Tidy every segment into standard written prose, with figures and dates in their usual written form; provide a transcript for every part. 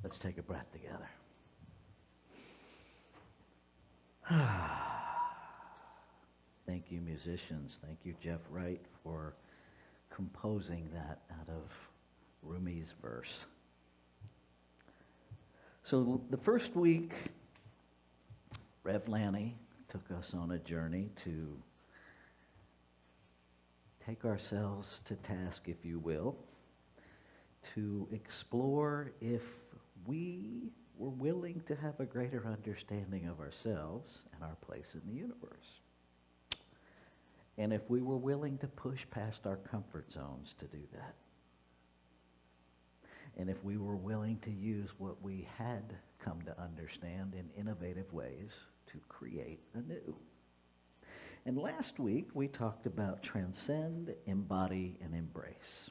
Let's take a breath together. Thank you, musicians. Thank you, Jeff Wright, for composing that out of Rumi's verse. So the first week, Rev Lanny took us on a journey to take ourselves to task, if you will, to explore if we were willing to have a greater understanding of ourselves and our place in the universe. And if we were willing to push past our comfort zones to do that. And if we were willing to use what we had come to understand in innovative ways to create anew. And last week we talked about transcend, embody, and embrace.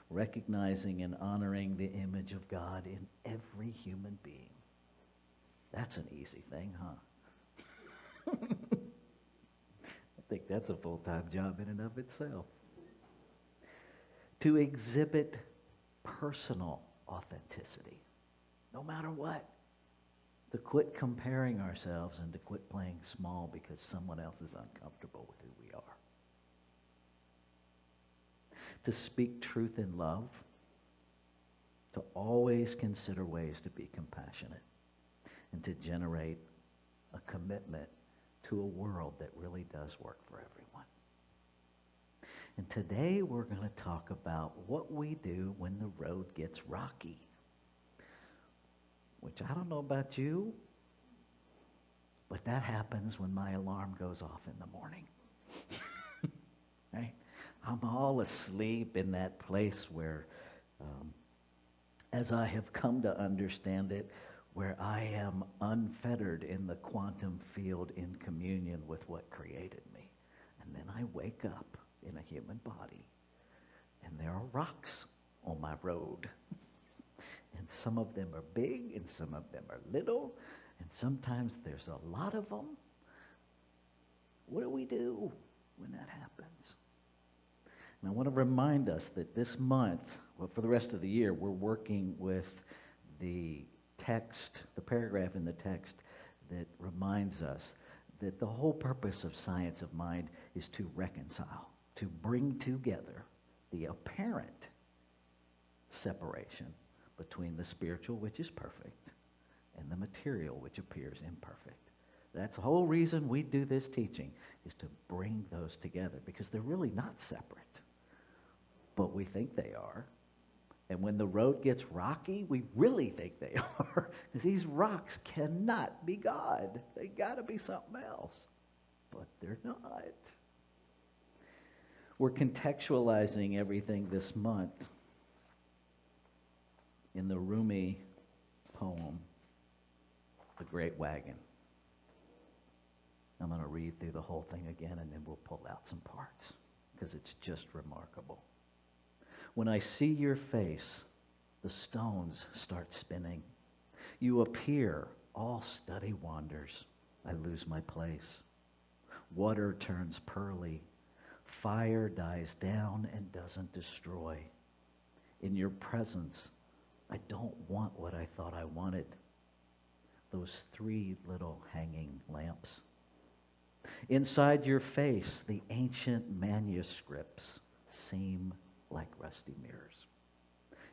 Recognizing and honoring the image of God in every human being. That's an easy thing, huh? I think that's a full-time job in and of itself. To exhibit personal authenticity, no matter what. To quit comparing ourselves and to quit playing small because someone else is uncomfortable with who we are. To speak truth in love, to always consider ways to be compassionate, and to generate a commitment to a world that really does work for everyone. And today we're going to talk about what we do when the road gets rocky. Which I don't know about you, but that happens when my alarm goes off in the morning. Right? I'm all asleep in that place where, as I have come to understand it, where I am unfettered in the quantum field in communion with what created me. And then I wake up in a human body, and there are rocks on my road. And some of them are big, and some of them are little, and sometimes there's a lot of them. What do we do when that happens? And I want to remind us that this month, well, for the rest of the year, we're working with the text, the paragraph in the text that reminds us that the whole purpose of Science of Mind is to reconcile, to bring together the apparent separation between the spiritual, which is perfect, and the material, which appears imperfect. That's the whole reason we do this teaching, is to bring those together, because they're really not separate. But we think they are. And when the road gets rocky, we really think they are, because these rocks cannot be God. They got to be something else. But they're not. We're contextualizing everything this month in the Rumi poem, The Great Wagon. I'm going to read through the whole thing again, and then we'll pull out some parts, because it's just remarkable. When I see your face, the stones start spinning. You appear, all study wanders. I lose my place. Water turns pearly. Fire dies down and doesn't destroy. In your presence, I don't want what I thought I wanted. Those 3 little hanging lamps. Inside your face, the ancient manuscripts seem like rusty mirrors.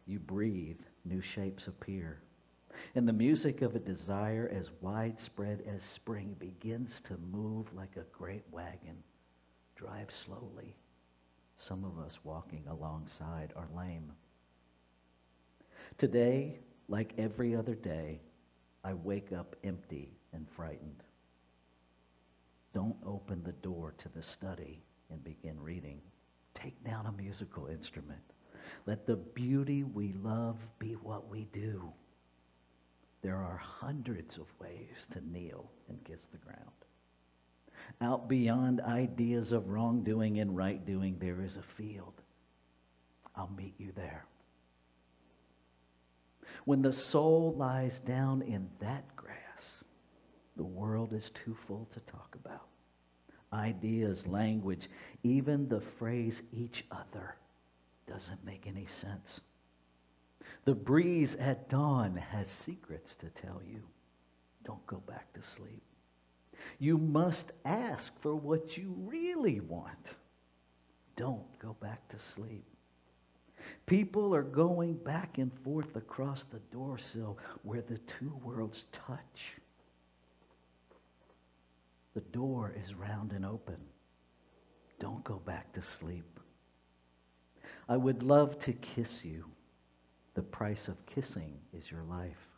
You breathe, new shapes appear. And the music of a desire as widespread as spring begins to move like a great wagon. Drive slowly. Some of us walking alongside are lame. Today, like every other day, I wake up empty and frightened. Don't open the door to the study and begin reading. Take down a musical instrument. Let the beauty we love be what we do. There are hundreds of ways to kneel and kiss the ground. Out beyond ideas of wrongdoing and right doing, there is a field. I'll meet you there. When the soul lies down in that grass, the world is too full to talk about. Ideas, language, even the phrase each other doesn't make any sense. The breeze at dawn has secrets to tell you. Don't go back to sleep. You must ask for what you really want. Don't go back to sleep. People are going back and forth across the door sill where the two worlds touch. The door is round and open. Don't go back to sleep. I would love to kiss you. The price of kissing is your life.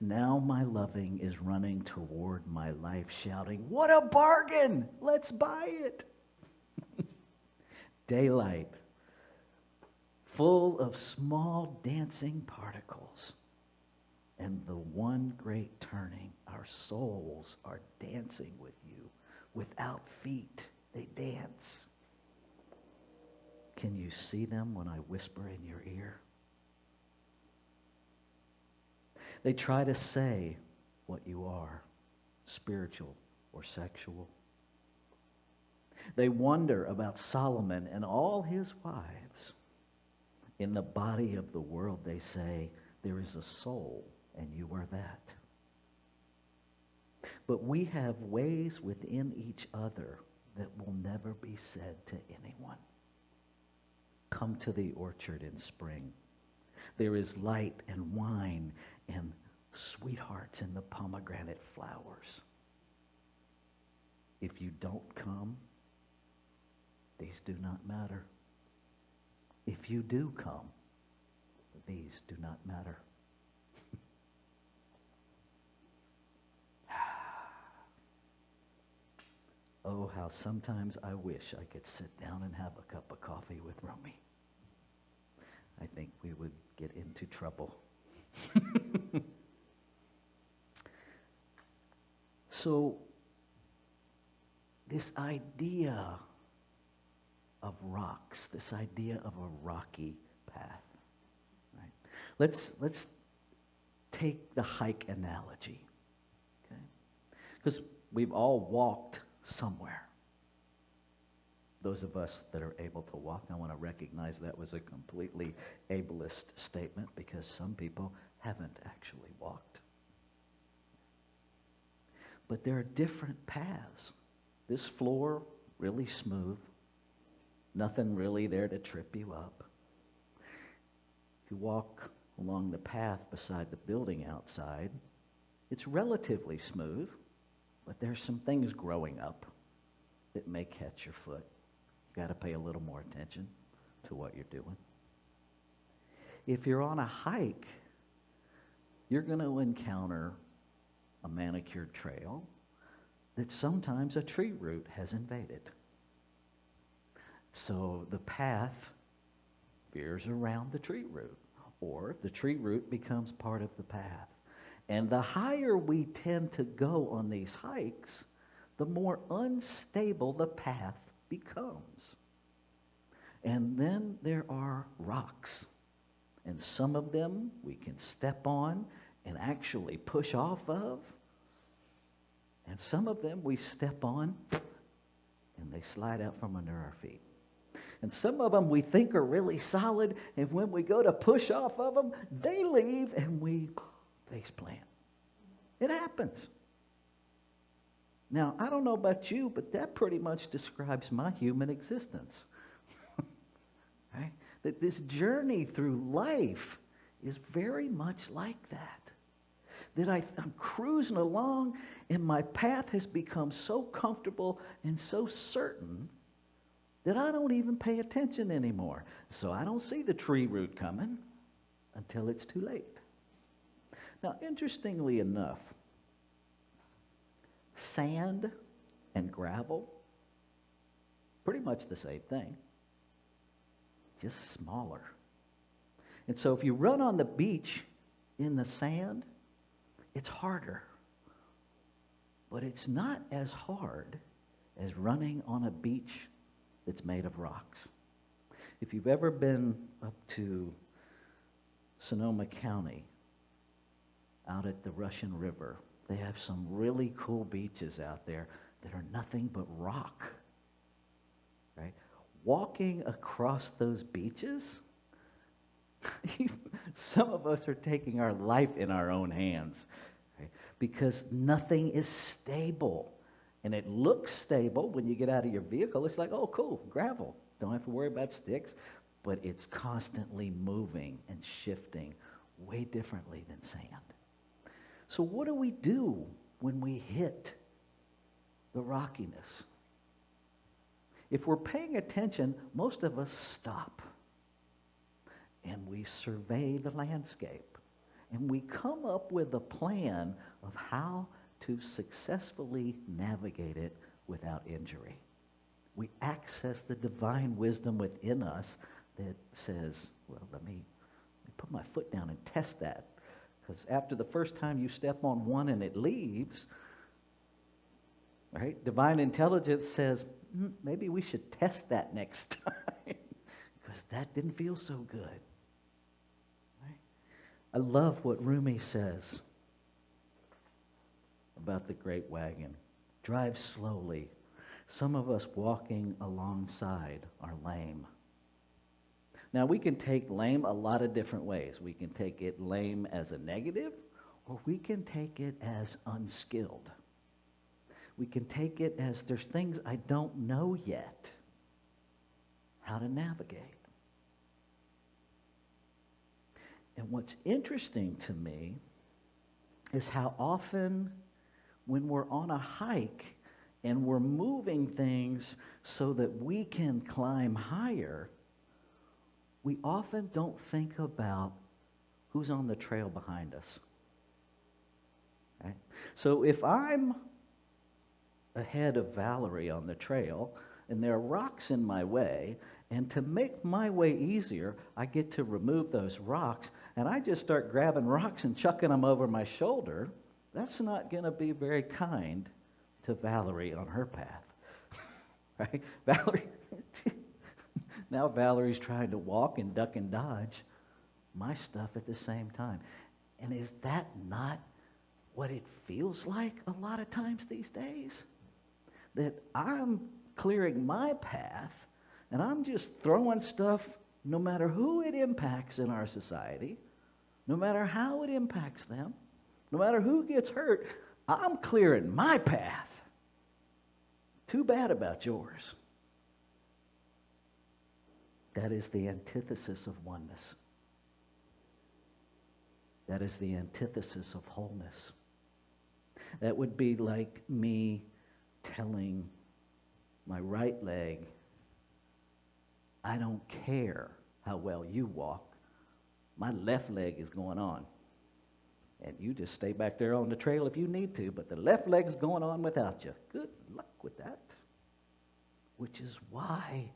Now my loving is running toward my life, shouting, "What a bargain! Let's buy it!" Daylight, full of small dancing particles. And the one great turning, our souls are dancing with you. Without feet, they dance. Can you see them when I whisper in your ear? They try to say what you are, spiritual or sexual. They wonder about Solomon and all his wives. In the body of the world, they say, there is a soul, and you are that. But we have ways within each other that will never be said to anyone. Come to the orchard in spring. There is light and wine and sweethearts in the pomegranate flowers. If you don't come, these do not matter. If you do come, these do not matter. Oh, how sometimes I wish I could sit down and have a cup of coffee with Romy. I think we would get into trouble. So, this idea of rocks, this idea of a rocky path, right? Let's take the hike analogy, okay? Because we've all walked somewhere. Those of us that are able to walk, I want to recognize that was a completely ableist statement because some people haven't actually walked. But there are different paths. This floor, really smooth. Nothing really there to trip you up. If you walk along the path beside the building outside, it's relatively smooth, but there's some things growing up that may catch your foot. You've got to pay a little more attention to what you're doing. If you're on a hike, you're going to encounter a manicured trail that sometimes a tree root has invaded. So the path veers around the tree root, or the tree root becomes part of the path. And the higher we tend to go on these hikes, the more unstable the path becomes. And then there are rocks. And some of them we can step on and actually push off of. And some of them we step on and they slide out from under our feet. And some of them we think are really solid, and when we go to push off of them, they leave and we face plant. It happens. Now, I don't know about you, but that pretty much describes my human existence. Right? That this journey through life is very much like that. That I'm cruising along and my path has become so comfortable and so certain that I don't even pay attention anymore. So I don't see the tree root coming until it's too late. Now, interestingly enough, sand and gravel, pretty much the same thing, just smaller. And so if you run on the beach in the sand, it's harder. But it's not as hard as running on a beach that's made of rocks. If you've ever been up to Sonoma County, out at the Russian River, they have some really cool beaches out there that are nothing but rock. Right? Walking across those beaches Some of us are taking our life in our own hands, right? Because nothing is stable. And it looks stable when you get out of your vehicle. It's like, oh, cool, gravel. Don't have to worry about sticks. But it's constantly moving and shifting way differently than sand. So what do we do when we hit the rockiness? If we're paying attention, most of us stop. And we survey the landscape. And we come up with a plan of how to successfully navigate it without injury. We access the divine wisdom within us that says, well, let me put my foot down and test that. Because after the first time you step on one and it leaves, right? Divine intelligence says, maybe we should test that next time. Because that didn't feel so good. I love what Rumi says about the great wagon. Drive slowly. Some of us walking alongside are lame. Now, we can take lame a lot of different ways. We can take it lame as a negative, or we can take it as unskilled. We can take it as there's things I don't know yet how to navigate. And what's interesting to me is how often when we're on a hike and we're moving things so that we can climb higher, we often don't think about who's on the trail behind us. Right? So if I'm ahead of Valerie on the trail and there are rocks in my way, and to make my way easier, I get to remove those rocks, and I just start grabbing rocks and chucking them over my shoulder, that's not going to be very kind to Valerie on her path. Right? Now Valerie's trying to walk and duck and dodge my stuff at the same time. And is that not what it feels like a lot of times these days? That I'm clearing my path, and I'm just throwing stuff, no matter who it impacts in our society, no matter how it impacts them, no matter who gets hurt, I'm clearing my path. Too bad about yours. That is the antithesis of oneness. That is the antithesis of wholeness. That would be like me telling my right leg, I don't care how well you walk. My left leg is going on. And you just stay back there on the trail if you need to, but the left leg's going on without you. Good luck with that. Which is why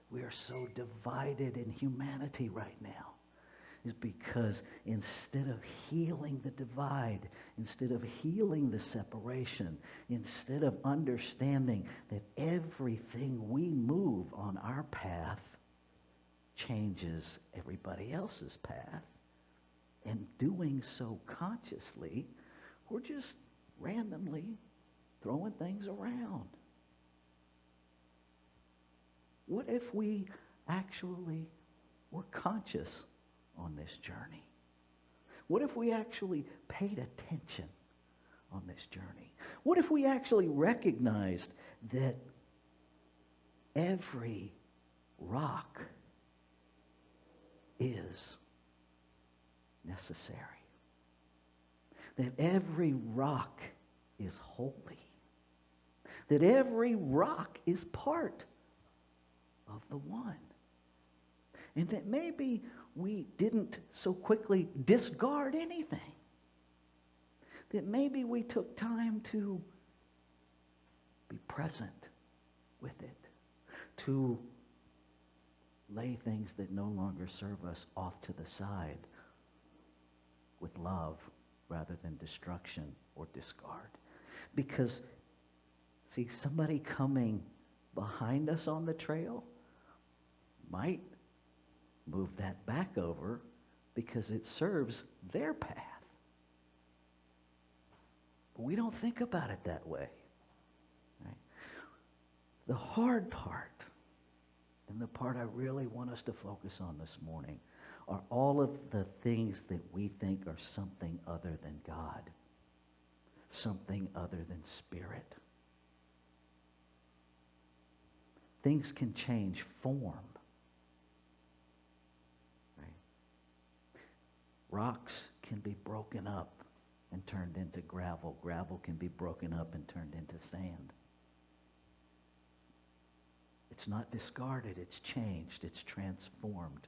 we are so divided in humanity right now. Is because instead of healing the divide, instead of healing the separation, instead of understanding that everything we move on our path changes everybody else's path, and doing so consciously, we're just randomly throwing things around. What if we actually were conscious on this journey? What if we actually paid attention on this journey? What if we actually recognized that every rock is necessary? That every rock is holy? That every rock is part of the one? And that maybe we didn't so quickly discard anything. That maybe we took time to be present with it, to lay things that no longer serve us off to the side with love rather than destruction or discard. Because, see, somebody coming behind us on the trail might move that back over because it serves their path. But we don't think about it that way. Right? The hard part, and the part I really want us to focus on this morning, are all of the things that we think are something other than God, something other than Spirit. Things can change form. Right? Rocks can be broken up and turned into gravel. Gravel can be broken up and turned into sand. It's not discarded, it's changed, it's transformed.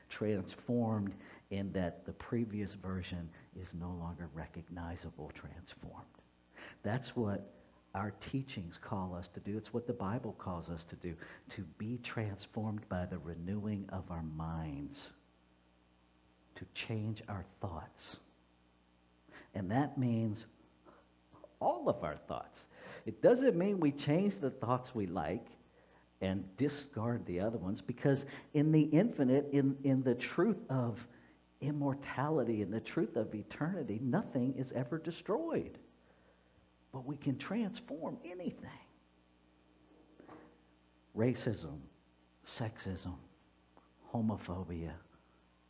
Transformed in that the previous version is no longer recognizable, transformed. That's what our teachings call us to do. It's what the Bible calls us to do, to be transformed by the renewing of our minds, to change our thoughts. And that means all of our thoughts. It doesn't mean we change the thoughts we like and discard the other ones, because in the infinite, in the truth of immortality, in the truth of eternity, nothing is ever destroyed. But we can transform anything. Racism, sexism, homophobia,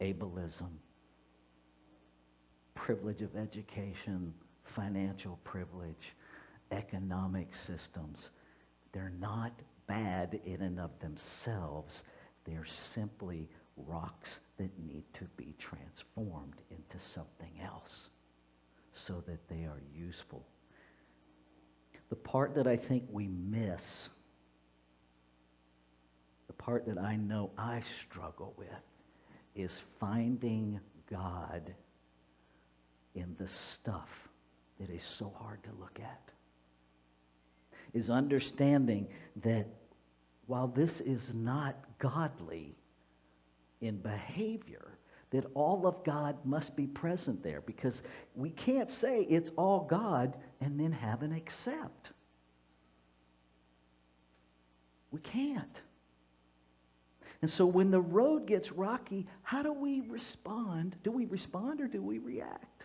ableism, privilege of education, financial privilege, economic systems, they're not bad in and of themselves. They're simply rocks that need to be transformed into something else so that they are useful. The part that I think we miss, the part that I know I struggle with, is finding God in the stuff that is so hard to look at. Is understanding that while this is not godly in behavior, that all of God must be present there, because we can't say it's all God and then have an accept. We can't. And so when the road gets rocky, how do we respond? Do we respond or do we react?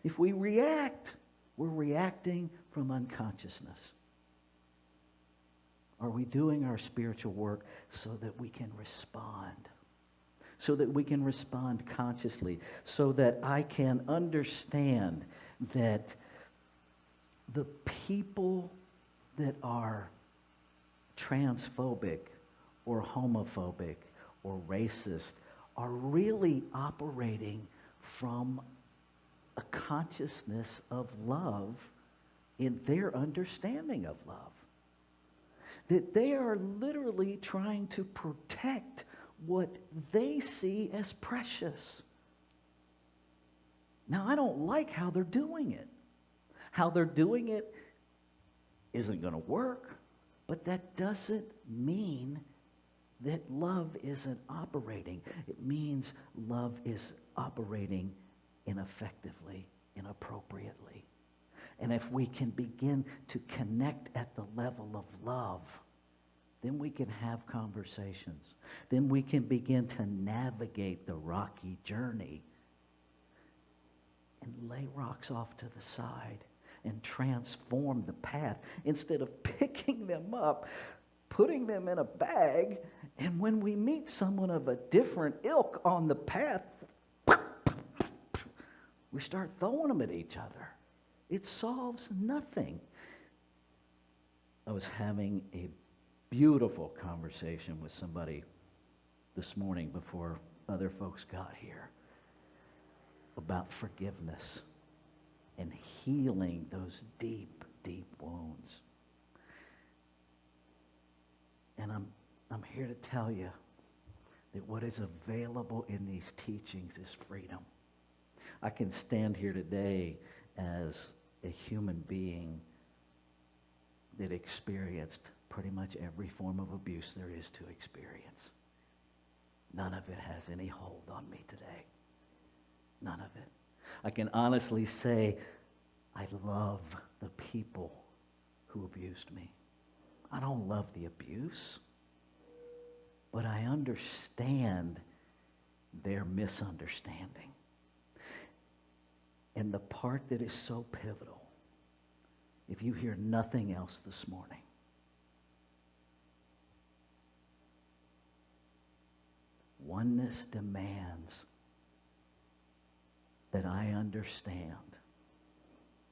If we react, we're reacting from unconsciousness. Are we doing our spiritual work so that we can respond? So that we can respond consciously, so that I can understand that the people that are transphobic or homophobic or racist are really operating from a consciousness of love in their understanding of love. That they are literally trying to protect what they see as precious. Now, I don't like how they're doing it. How they're doing it isn't going to work, but that doesn't mean that love isn't operating. It means love is operating ineffectively, inappropriately. And if we can begin to connect at the level of love, then we can have conversations. Then we can begin to navigate the rocky journey and lay rocks off to the side and transform the path instead of picking them up, putting them in a bag, and when we meet someone of a different ilk on the path, we start throwing them at each other. It solves nothing. I was having a beautiful conversation with somebody this morning before other folks got here about forgiveness and healing those deep, deep wounds. And I'm here to tell you that what is available in these teachings is freedom. I can stand here today as a human being that experienced pretty much every form of abuse there is to experience. None of it has any hold on me today. None of it. I can honestly say I love the people who abused me. I don't love the abuse, but I understand their misunderstanding. And the part that is so pivotal, if you hear nothing else this morning, oneness demands that I understand,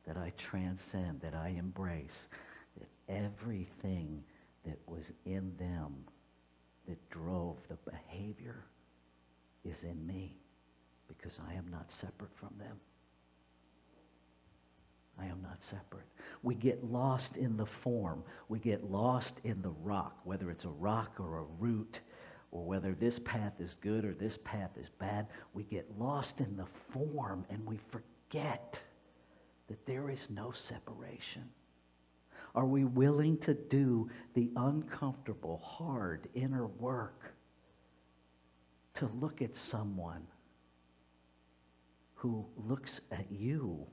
that I transcend, that I embrace, that everything that was in them that drove the behavior is in me, because I am not separate from them. I am not separate. We get lost in the form. We get lost in the rock, whether it's a rock or a root, or whether this path is good or this path is bad. We get lost in the form, and we forget that there is no separation. Are we willing to do the uncomfortable, hard inner work to look at someone who looks at you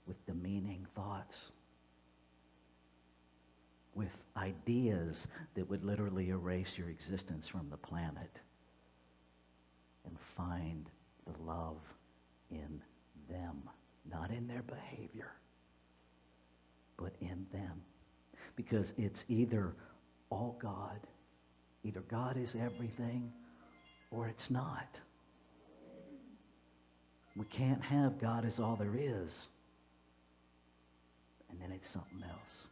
with demeaning thoughts, with ideas that would literally erase your existence from the planet, and find the love in them, not in their behavior, but in them? Because it's either all God, either God is everything, or it's not. We can't have God is all there is, and then it's something else.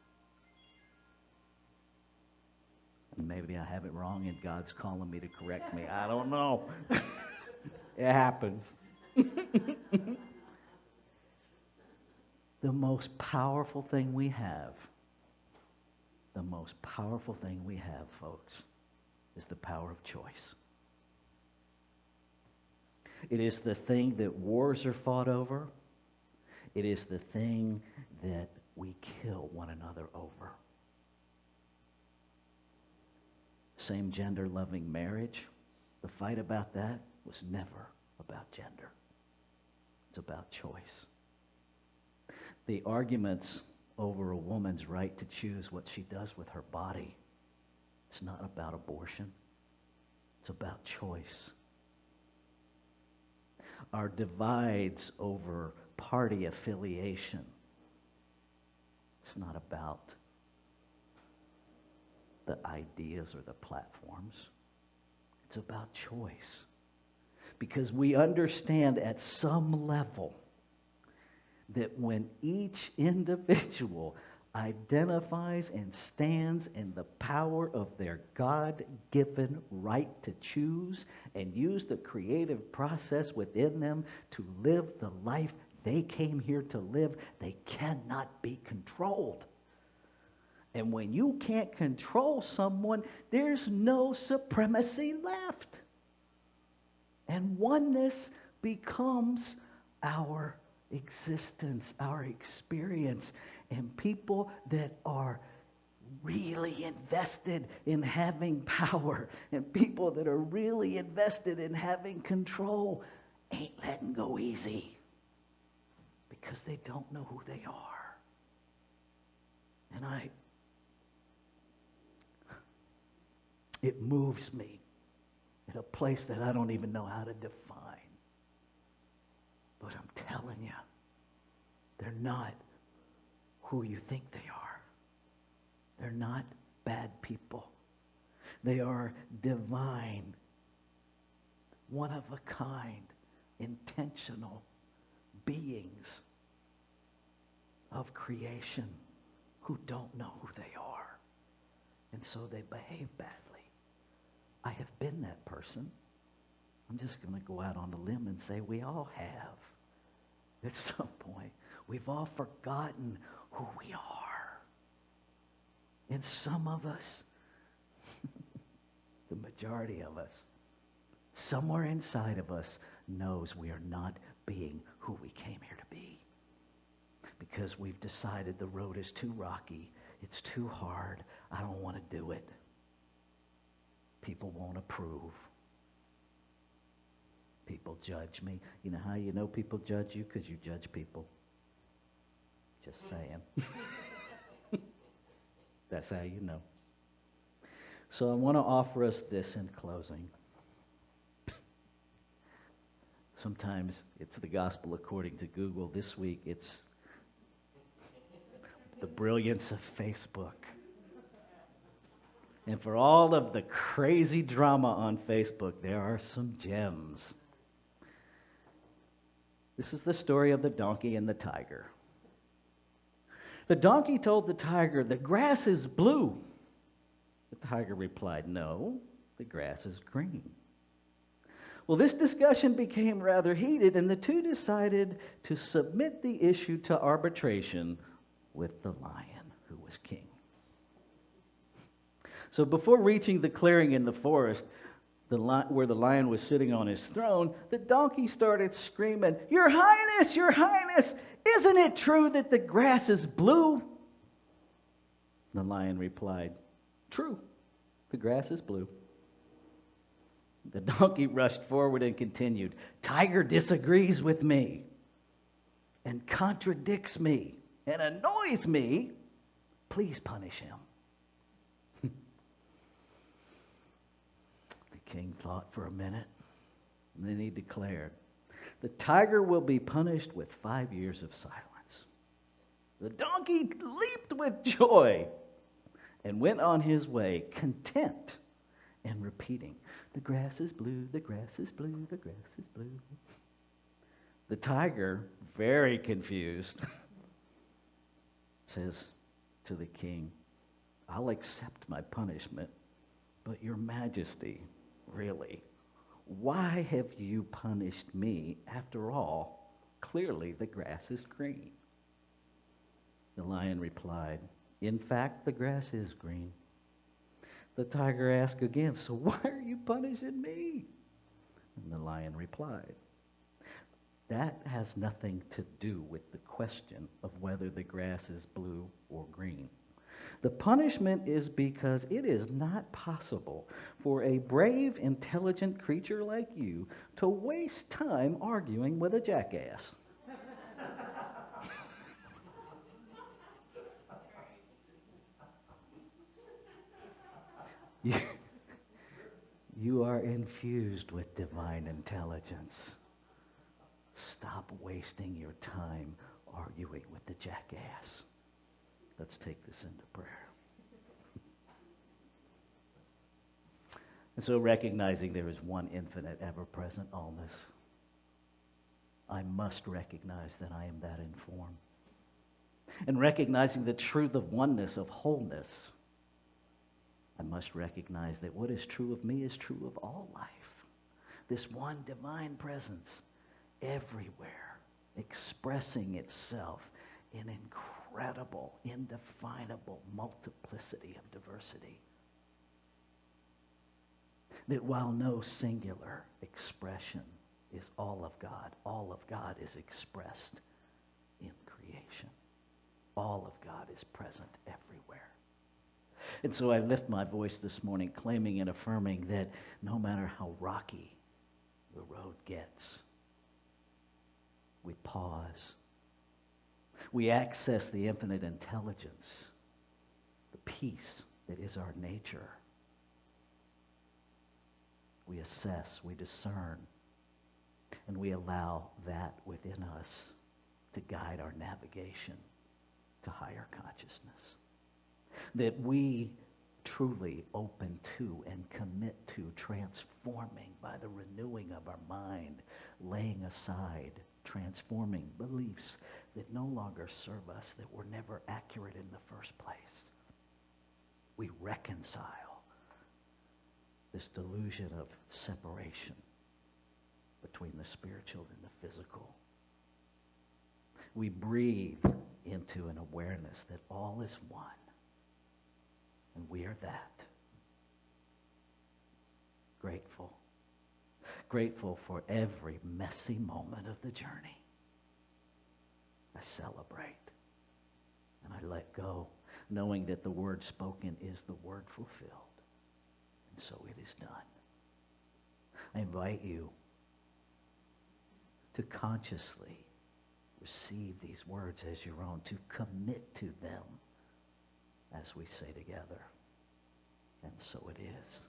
And maybe I have it wrong and God's calling me to correct me. I don't know. It happens. The most powerful thing we have, folks, is the power of choice. It is the thing that wars are fought over. It is the thing that we kill one another over. Same-gender loving marriage, the fight about that was never about gender. It's about choice. The arguments over a woman's right to choose what she does with her body, it's not about abortion. It's about choice. Our divides over party affiliation, it's not about the ideas or the platforms. It's about choice. Because we understand at some level that when each individual identifies and stands in the power of their God-given right to choose and use the creative process within them to live the life they came here to live, they cannot be controlled. And when you can't control someone, there's no supremacy left. And oneness becomes our existence, our experience. And people that are really invested in having power and people that are really invested in having control ain't letting go easy because they don't know who they are. And it moves me in a place that I don't even know how to define. But I'm telling you, they're not who you think they are. They're not bad people. They are divine, one of a kind, intentional beings of creation who don't know who they are. And so they behave badly. I have been that person. I'm just going to go out on a limb and say we all have. At some point, we've all forgotten who we are. And some of us, the majority of us, somewhere inside of us knows we are not being who we came here to be. Because we've decided the road is too rocky, it's too hard, I don't want to do it. People won't approve. People judge me. You know how you know people judge you? Because you judge people. Just saying. That's how you know. So I want to offer us this in closing. Sometimes it's the gospel according to Google. This week it's the brilliance of Facebook. And for all of the crazy drama on Facebook, there are some gems. This is the story of the donkey and the tiger. The donkey told the tiger, "The grass is blue." The tiger replied, "No, the grass is green." Well, this discussion became rather heated, and the two decided to submit the issue to arbitration with the lion, who was king. So before reaching the clearing in the forest, where the lion was sitting on his throne, the donkey started screaming, Your Highness, isn't it true that the grass is blue?" The lion replied, "True, the grass is blue." The donkey rushed forward and continued, "Tiger disagrees with me and contradicts me and annoys me. Please punish him." The king thought for a minute, and then he declared, "The tiger will be punished with 5 years of silence." The donkey leaped with joy and went on his way, content and repeating, "The grass is blue, the grass is blue, the grass is blue." The tiger, very confused, says to the king, "I'll accept my punishment, but your majesty, really, why have you punished me? After all, clearly the grass is green." The lion replied, "In fact, the grass is green." The tiger asked again, "So why are you punishing me?" And the lion replied, "That has nothing to do with the question of whether the grass is blue or green. The punishment is because it is not possible for a brave, intelligent creature like you to waste time arguing with a jackass." You are infused with divine intelligence. Stop wasting your time arguing with the jackass. Let's take this into prayer. And so, recognizing there is one infinite, ever-present allness, I must recognize that I am that informed. And recognizing the truth of oneness, of wholeness, I must recognize that what is true of me is true of all life. This one divine presence everywhere, expressing itself in incredible, indefinable multiplicity of diversity. That while no singular expression is all of God is expressed in creation. All of God is present everywhere. And so I lift my voice this morning, claiming and affirming that no matter how rocky the road gets, we pause. We access the infinite intelligence, the peace that is our nature. We assess, we discern, and we allow that within us to guide our navigation to higher consciousness. That we truly open to and commit to transforming by the renewing of our mind, laying aside transforming beliefs that no longer serve us, that were never accurate in the first place. We reconcile this delusion of separation between the spiritual and the physical. We breathe into an awareness that all is one, and we are that. Grateful. Grateful for every messy moment of the journey. I celebrate and I let go, knowing that the word spoken is the word fulfilled. And so it is done. I invite you to consciously receive these words as your own, to commit to them as we say together. And so it is.